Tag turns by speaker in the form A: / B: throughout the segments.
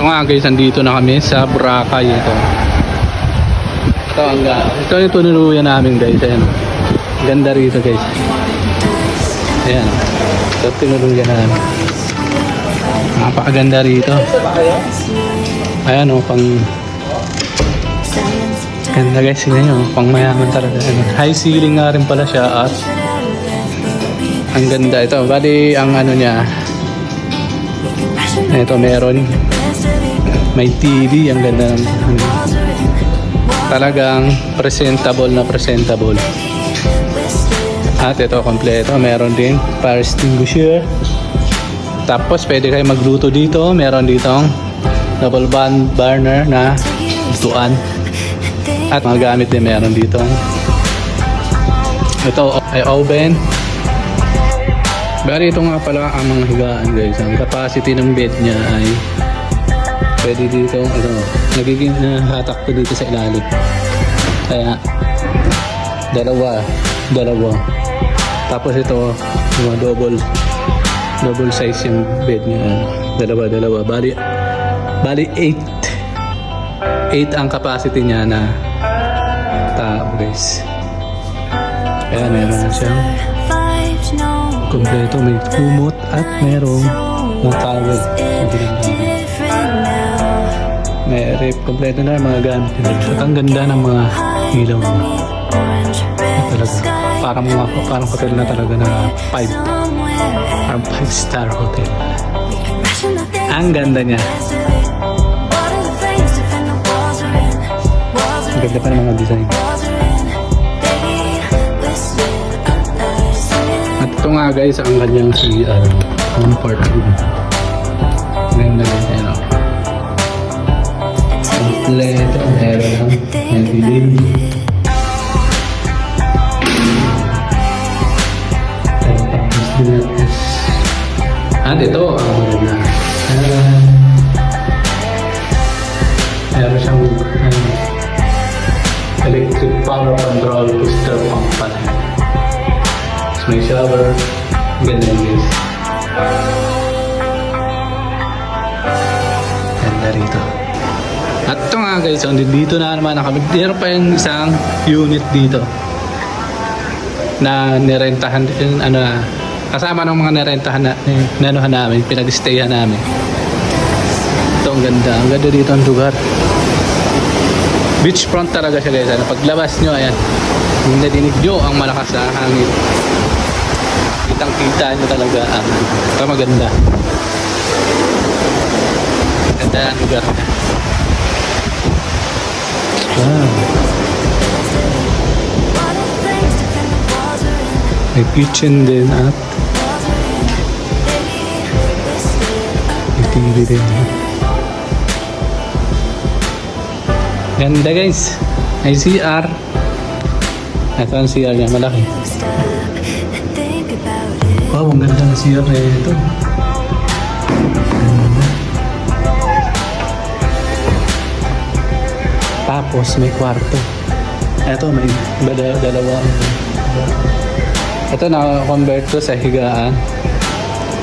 A: nga guys, andito na kami sa Boracay. Ito yung tunuluyan namin guys. Ayan. Ganda rito guys. Ayan. Ito tunuluyan namin. Napakaganda rito. Ayan o, pang ganda guys, yun yun, pang mayaman talaga. High ceiling nga rin pala siya at ang ganda ito. Bali ang ano niya, ito meron may TV, ang ganda ng talagang presentable na presentable. At ito kompleto, meron din fire extinguisher. Tapos pwede kayo magluto dito, meron ditong double burner na lutuan. At mga gamit din meron dito. Ito ay oven. Bali ito nga pala ang mga higaan guys. Ang capacity ng bed niya ay pwede dito, nagiging hatak to dito sa ilalim. Kaya dalawa. Tapos ito mga double size yung bed niya. Dalawa. Bali 8 ang capacity niya na tao guys. Kaya meron na siyang kompleto, may kumot at merong mga towel. May rep, kompleto na mga gamit. At ang ganda ng mga ilaw niya. Talaga, parang hotel na talaga na 5-star hotel. Ang ganda niya. Ang ganda pa ng mga design. At ito nga guys, ang kanyang CR, comfort room. Ganda guys, kompleto, meron lang dilim. At ito ang maganda. Meron siyang electric power control booster pump pala. May shower. Ganda guys. Ganda rito. At ito nga guys, dito na naman kami. Meron pa yung isang unit dito na nirentahan, kasama ng mga nirentahan nanuhan namin, pinag-stayan namin. Ito ang ganda. Ang ganda dito ang lugar. Beachfront talaga siya guys. Paglabas nyo, ayan, kung nadinig nyo ang malakas na hangin, kitang-kita nyo talaga ang maganda. Ganda ang lugar. Wow. May kitchen din at may TV din. Ganda guys. May CR. Ito ang CR niya, malaki. Wow, ang ganda ng CR na ito. Tapos may kwarto. Ito may dalawa. Ito na-convert to sa higaan.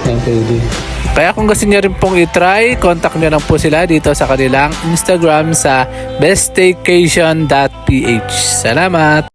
A: Yan pwede. Kaya kung gusto niyo rin pong i-try, contact niyo lang po sila dito sa kanilang Instagram sa beststaycation.ph. Salamat!